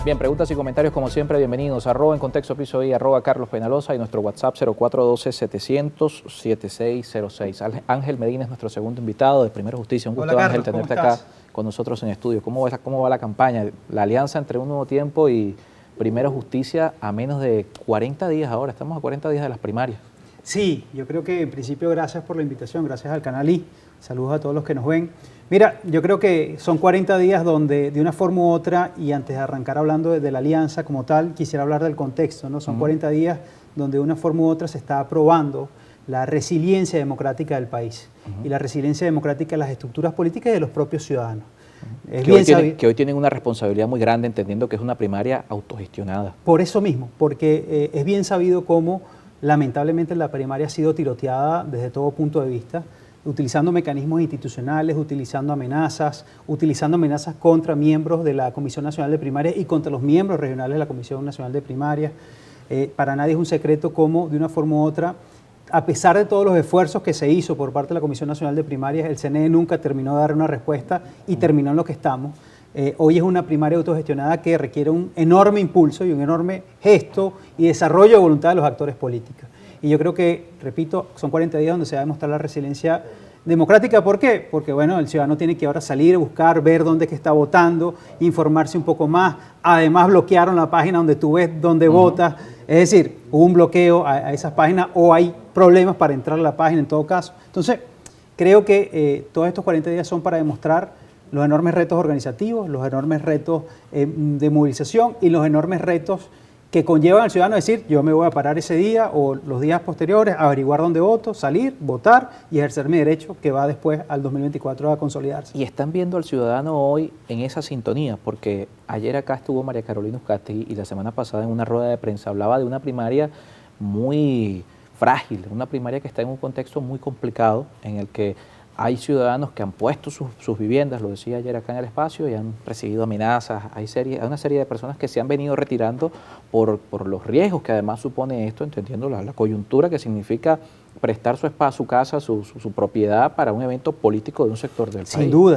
Bien, preguntas y comentarios como siempre, bienvenidos. @ en contexto piso y @ Carlos Penaloza y nuestro WhatsApp 0412-700-7606. Ángel Medina es nuestro segundo invitado de Primero Justicia. Un gusto, Hola, Ángel, Carlos, tenerte acá con nosotros en estudio. ¿Cómo va la campaña? La alianza entre Un Nuevo Tiempo y Primero Justicia a menos de 40 días ahora. Estamos a 40 días de las primarias. Sí, yo creo que en principio gracias por la invitación, gracias al canal I. Saludos a todos los que nos ven. Mira, yo creo que son 40 días donde de una forma u otra, y antes de arrancar hablando de la alianza como tal, quisiera hablar del contexto, ¿no? Son 40 días donde de una forma u otra se está probando la resiliencia democrática del país y la resiliencia democrática de las estructuras políticas y de los propios ciudadanos. Que hoy tienen una responsabilidad muy grande, entendiendo que es una primaria autogestionada. Por eso mismo, porque es bien sabido cómo lamentablemente la primaria ha sido tiroteada desde todo punto de vista, utilizando mecanismos institucionales, utilizando amenazas contra miembros de la Comisión Nacional de Primarias y contra los miembros regionales de la Comisión Nacional de Primarias. Para nadie es un secreto cómo, de una forma u otra, a pesar de todos los esfuerzos que se hizo por parte de la Comisión Nacional de Primarias, el CNE nunca terminó de dar una respuesta y terminó en lo que estamos. Hoy es una primaria autogestionada que requiere un enorme impulso y un enorme gesto y desarrollo de voluntad de los actores políticos. Y yo creo que, repito, son 40 días donde se va a demostrar la resiliencia democrática. ¿Por qué? Porque bueno, el ciudadano tiene que ahora salir, buscar, ver dónde es que está votando, informarse un poco más. Además bloquearon la página donde tú ves dónde votas. Es decir, hubo un bloqueo a esas páginas o hay problemas para entrar a la página en todo caso. Entonces, creo que todos estos 40 días son para demostrar los enormes retos organizativos, los enormes retos de movilización y los enormes retos que conllevan al ciudadano a decir, yo me voy a parar ese día o los días posteriores, averiguar dónde voto, salir, votar y ejercer mi derecho que va después al 2024 a consolidarse. Y están viendo al ciudadano hoy en esa sintonía, porque ayer acá estuvo María Carolina Uzcategui y la semana pasada en una rueda de prensa hablaba de una primaria muy frágil, una primaria que está en un contexto muy complicado en el que hay ciudadanos que han puesto sus viviendas, lo decía ayer acá en el espacio, y han recibido amenazas. Hay una serie de personas que se han venido retirando por los riesgos que además supone esto, entendiendo la coyuntura que significa prestar su espacio, su casa, su propiedad para un evento político de un sector del país.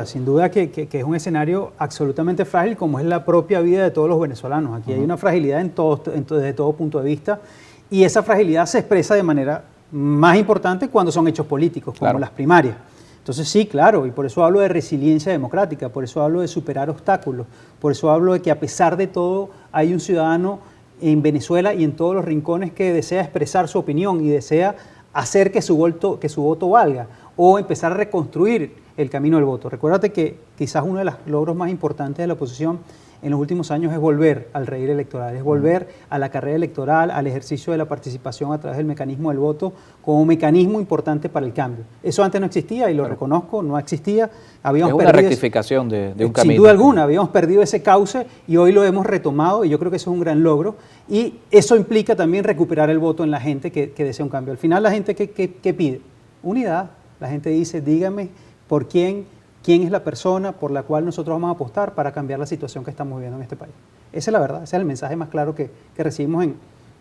Sin duda que es un escenario absolutamente frágil, como es la propia vida de todos los venezolanos. Aquí hay una fragilidad desde todo punto de vista, y esa fragilidad se expresa de manera más importante cuando son hechos políticos, como las primarias. Entonces sí, claro, y por eso hablo de resiliencia democrática, por eso hablo de superar obstáculos, por eso hablo de que a pesar de todo hay un ciudadano en Venezuela y en todos los rincones que desea expresar su opinión y desea hacer que su voto valga o empezar a reconstruir el camino del voto. Recuérdate que quizás uno de los logros más importantes de la oposición en los últimos años es volver al redil electoral, es volver a la carrera electoral, al ejercicio de la participación a través del mecanismo del voto como mecanismo importante para el cambio. Eso antes no existía y lo reconozco, no existía. Es una rectificación de un camino. Sin duda alguna, habíamos perdido ese cauce y hoy lo hemos retomado y yo creo que eso es un gran logro y eso implica también recuperar el voto en la gente que desea un cambio. Al final la gente que pide unidad, la gente dice, dígame por quién es la persona por la cual nosotros vamos a apostar para cambiar la situación que estamos viviendo en este país. Esa es la verdad, ese es el mensaje más claro que recibimos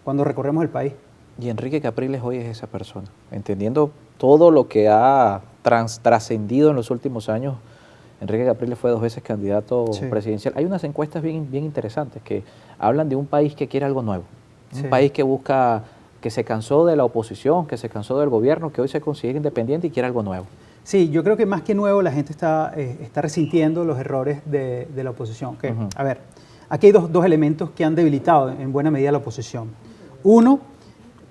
cuando recorremos el país. Y Enrique Capriles hoy es esa persona, entendiendo todo lo que ha trascendido en los últimos años. Enrique Capriles fue 2 veces candidato presidencial. Hay unas encuestas bien interesantes que hablan de un país que quiere algo nuevo, un país que busca, que se cansó de la oposición, que se cansó del gobierno, que hoy se considera independiente y quiere algo nuevo. Sí, yo creo que más que nuevo la gente está resintiendo los errores de la oposición. A ver, aquí hay dos elementos que han debilitado en buena medida la oposición. Uno,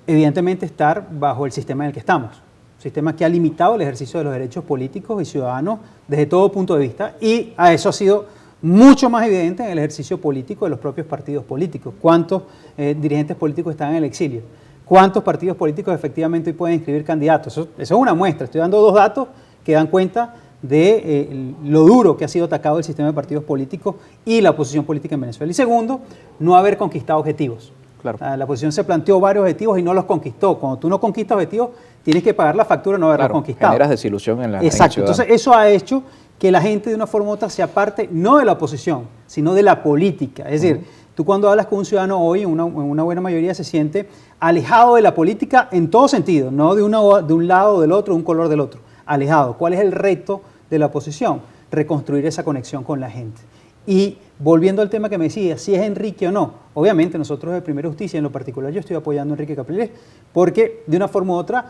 evidentemente estar bajo el sistema en el que estamos, sistema que ha limitado el ejercicio de los derechos políticos y ciudadanos desde todo punto de vista, y a eso ha sido mucho más evidente en el ejercicio político de los propios partidos políticos. ¿Cuántos dirigentes políticos están en el exilio? ¿Cuántos partidos políticos efectivamente hoy pueden inscribir candidatos? Eso es una muestra. Estoy dando 2 datos que dan cuenta de lo duro que ha sido atacado el sistema de partidos políticos y la oposición política en Venezuela. Y segundo, no haber conquistado objetivos. Claro. La oposición se planteó varios objetivos y no los conquistó. Cuando tú no conquistas objetivos, tienes que pagar la factura de no haberlos conquistado. Generas desilusión en la Exacto. Entonces, eso ha hecho que la gente de una forma u otra se aparte no de la oposición, sino de la política. Es decir, tú cuando hablas con un ciudadano hoy, en una buena mayoría se siente alejado de la política en todo sentido, no de un lado o del otro, de un color del otro, alejado. ¿Cuál es el reto de la oposición? Reconstruir esa conexión con la gente. Y volviendo al tema que me decía, si es Enrique o no, obviamente nosotros de Primera Justicia, en lo particular yo estoy apoyando a Enrique Capriles, porque de una forma u otra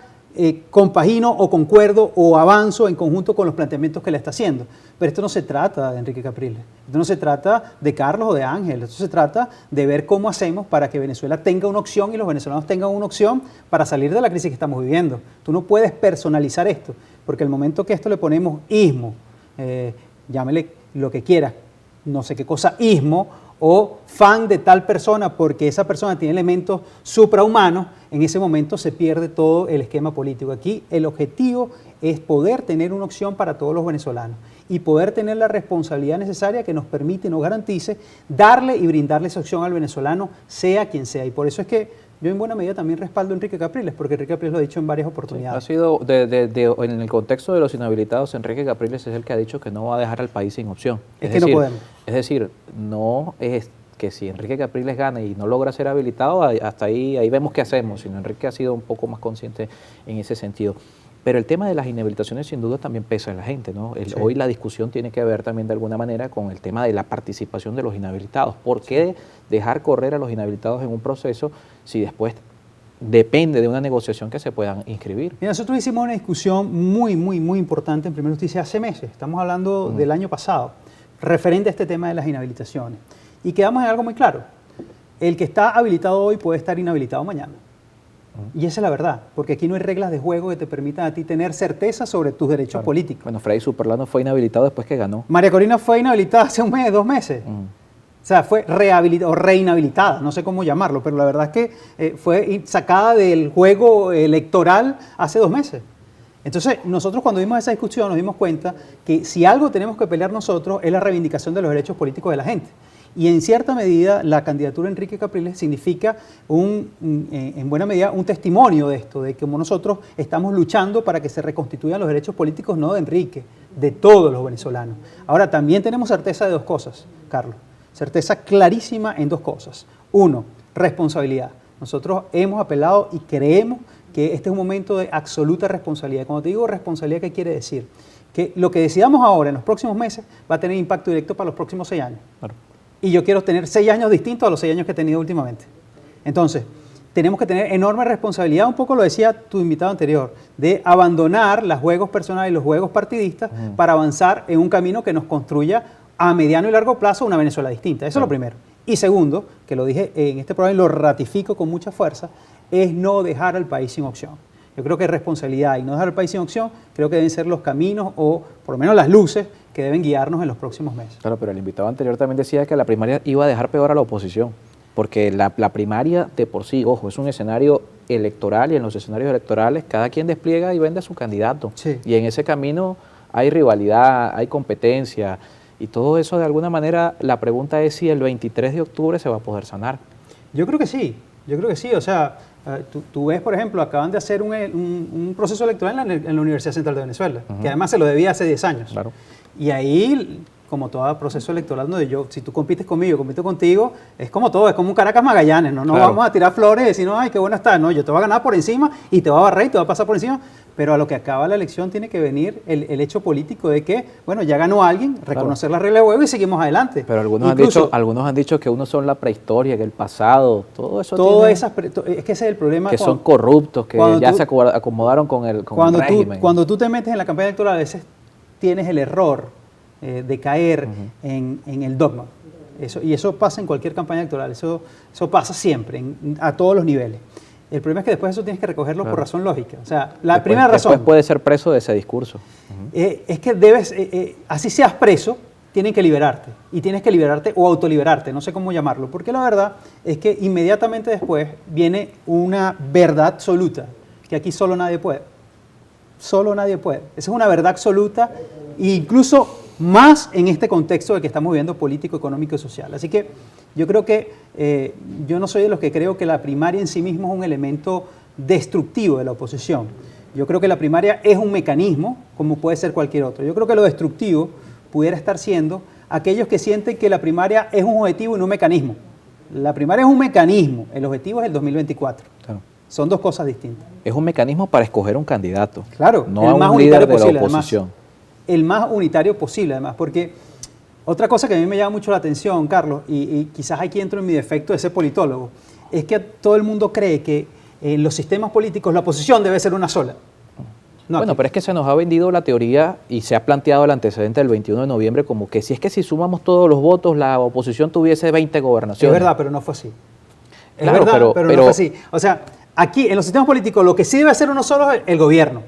compagino o concuerdo o avanzo en conjunto con los planteamientos que le está haciendo. Pero esto no se trata de Enrique Capriles, esto no se trata de Carlos o de Ángel, esto se trata de ver cómo hacemos para que Venezuela tenga una opción y los venezolanos tengan una opción para salir de la crisis que estamos viviendo. Tú no puedes personalizar esto, porque el momento que esto le ponemos ismo, llámele lo que quieras, no sé qué cosa, ismo, o fan de tal persona porque esa persona tiene elementos suprahumanos, en ese momento se pierde todo el esquema político. Aquí el objetivo es poder tener una opción para todos los venezolanos y poder tener la responsabilidad necesaria que nos permite y nos garantice darle y brindarle esa opción al venezolano, sea quien sea. Y por eso es que yo en buena medida también respaldo a Enrique Capriles, porque Enrique Capriles lo ha dicho en varias oportunidades. Ha sido, en el contexto de los inhabilitados, Enrique Capriles es el que ha dicho que no va a dejar al país sin opción. Es que no podemos. Es decir, no es que si Enrique Capriles gana y no logra ser habilitado, hasta ahí vemos qué hacemos, sino Enrique ha sido un poco más consciente en ese sentido. Pero el tema de las inhabilitaciones sin duda también pesa en la gente, ¿no? Sí. Hoy la discusión tiene que ver también de alguna manera con el tema de la participación de los inhabilitados. ¿Por qué dejar correr a los inhabilitados en un proceso si después depende de una negociación que se puedan inscribir? Mira, nosotros hicimos una discusión muy importante en Primera Justicia hace meses, estamos hablando del año pasado, referente a este tema de las inhabilitaciones. Y quedamos en algo muy claro, el que está habilitado hoy puede estar inhabilitado mañana. Y esa es la verdad, porque aquí no hay reglas de juego que te permitan a ti tener certeza sobre tus derechos políticos. Bueno, Freddy Superlano fue inhabilitado después que ganó. María Corina fue inhabilitada hace un mes, 2 meses. O sea, fue rehabilitada o reinhabilitada, no sé cómo llamarlo, pero la verdad es que fue sacada del juego electoral hace 2 meses. Entonces, nosotros cuando vimos esa discusión nos dimos cuenta que si algo tenemos que pelear nosotros es la reivindicación de los derechos políticos de la gente. Y en cierta medida la candidatura de Enrique Capriles significa en buena medida un testimonio de esto, de cómo nosotros estamos luchando para que se reconstituyan los derechos políticos no de Enrique, de todos los venezolanos. Ahora, también tenemos certeza de 2 cosas, Carlos. Certeza clarísima en 2 cosas. 1, responsabilidad. Nosotros hemos apelado y creemos que este es un momento de absoluta responsabilidad. Cuando te digo responsabilidad, ¿qué quiere decir? Que lo que decidamos ahora en los próximos meses va a tener impacto directo para los próximos 6 años. Claro. Y yo quiero tener 6 años distintos a los 6 años que he tenido últimamente. Entonces, tenemos que tener enorme responsabilidad, un poco lo decía tu invitado anterior, de abandonar los juegos personales y los juegos partidistas para avanzar en un camino que nos construya a mediano y largo plazo una Venezuela distinta. Eso es lo primero. Y segundo, que lo dije en este programa y lo ratifico con mucha fuerza, es no dejar al país sin opción. Yo creo que responsabilidad y no dejar al país sin opción, creo que deben ser los caminos o por lo menos las luces que deben guiarnos en los próximos meses. Claro, pero el invitado anterior también decía que la primaria iba a dejar peor a la oposición, porque la primaria de por sí, ojo, es un escenario electoral y en los escenarios electorales cada quien despliega y vende a su candidato. Sí. Y en ese camino hay rivalidad, hay competencia y todo eso de alguna manera, la pregunta es si el 23 de octubre se va a poder sanar. Yo creo que sí, o sea, tú ves, por ejemplo, acaban de hacer un proceso electoral en la Universidad Central de Venezuela, que además se lo debía hace 10 años. Claro. Y ahí, como todo proceso electoral, donde si tú compites conmigo, yo compito contigo, es como todo, es como un Caracas Magallanes, ¿no? No claro. Vamos a tirar flores y decir, no, ay, qué bueno está, no, yo te voy a ganar por encima y te voy a barrer y te voy a pasar por encima, pero a lo que acaba la elección tiene que venir el hecho político de que, bueno, ya ganó alguien, reconocer la regla de juego y seguimos adelante. Pero algunos han dicho que unos son la prehistoria, que el pasado, todo eso es que ese es el problema. Que son corruptos, que ya se acomodaron con el régimen. Cuando tú te metes en la campaña electoral, a veces tienes el error de caer en el dogma. Y eso pasa en cualquier campaña electoral, eso pasa siempre, a todos los niveles. El problema es que después eso tienes que recogerlo por razón lógica. O sea, primera razón... Después puedes ser preso de ese discurso. Es que debes, así seas preso, tienen que liberarte. Y tienes que liberarte o autoliberarte, no sé cómo llamarlo. Porque la verdad es que inmediatamente después viene una verdad absoluta, que aquí solo nadie puede. Solo nadie puede. Esa es una verdad absoluta, e incluso más en este contexto del que estamos viviendo político, económico y social. Así que yo creo que yo no soy de los que creo que la primaria en sí mismo es un elemento destructivo de la oposición. Yo creo que la primaria es un mecanismo, como puede ser cualquier otro. Yo creo que lo destructivo pudiera estar siendo aquellos que sienten que la primaria es un objetivo y no un mecanismo. La primaria es un mecanismo, el objetivo es el 2024. Claro. Son 2 cosas distintas. Es un mecanismo para escoger un candidato, claro, no a un líder de la oposición. El más unitario posible, además, porque Otra cosa que a mí me llama mucho la atención, Carlos, y quizás aquí entro en mi defecto de ser politólogo, es que todo el mundo cree que en los sistemas políticos la oposición debe ser una sola. No, bueno, pero es que se nos ha vendido la teoría y se ha planteado el antecedente del 21 de noviembre como que si sumamos todos los votos, la oposición tuviese 20 gobernaciones. Es verdad, pero no fue así. Es Claro, verdad, pero no pero fue así. O sea, aquí en los sistemas políticos lo que sí debe ser uno solo es el gobierno.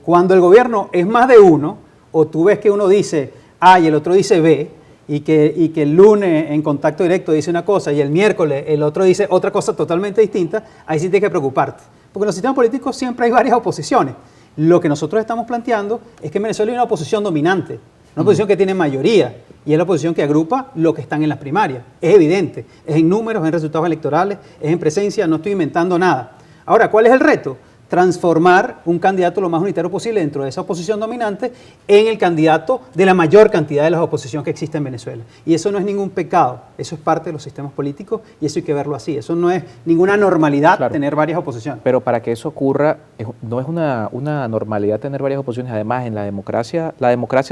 Cuando el gobierno es más de uno, o tú ves que uno dice A y el otro dice B, y que el lunes en contacto directo dice una cosa y el miércoles el otro dice otra cosa totalmente distinta, ahí sí tienes que preocuparte. Porque en los sistemas políticos siempre hay varias oposiciones. Lo que nosotros estamos planteando es que en Venezuela hay una oposición dominante, una oposición que tiene mayoría, y es la oposición que agrupa lo que están en las primarias. Es evidente, es en números, es en resultados electorales, es en presencia, no estoy inventando nada. Ahora, ¿cuál es el reto? Transformar un candidato lo más unitario posible dentro de esa oposición dominante en el candidato de la mayor cantidad de las oposiciones que existe en Venezuela. Y eso no es ningún pecado, eso es parte de los sistemas políticos y eso hay que verlo así. Eso no es ninguna normalidad, claro, tener varias oposiciones. Pero para que eso ocurra, no es una normalidad tener varias oposiciones. Además, en la democracia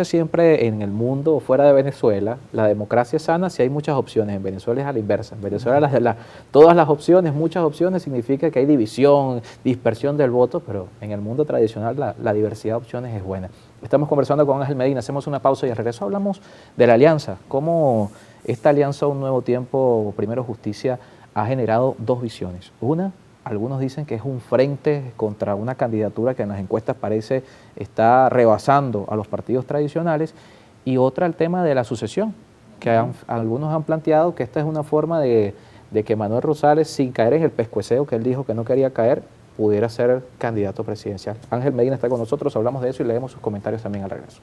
siempre en el mundo o fuera de Venezuela, la democracia es sana si hay muchas opciones. En Venezuela es a la inversa. En Venezuela todas las opciones, muchas opciones, significa que hay división, dispersión del voto, pero en el mundo tradicional la diversidad de opciones es buena. Estamos conversando con Ángel Medina, hacemos una pausa y al regreso hablamos de la alianza, cómo esta alianza Un Nuevo Tiempo, Primero Justicia, ha generado dos visiones. Una, algunos dicen que es un frente contra una candidatura que en las encuestas parece está rebasando a los partidos tradicionales, y otra, el tema de la sucesión, que algunos han planteado que esta es una forma de que Manuel Rosales, sin caer en el pescueceo que él dijo que no quería caer, pudiera ser candidato presidencial. Ángel Medina está con nosotros, hablamos de eso y leemos sus comentarios también al regreso.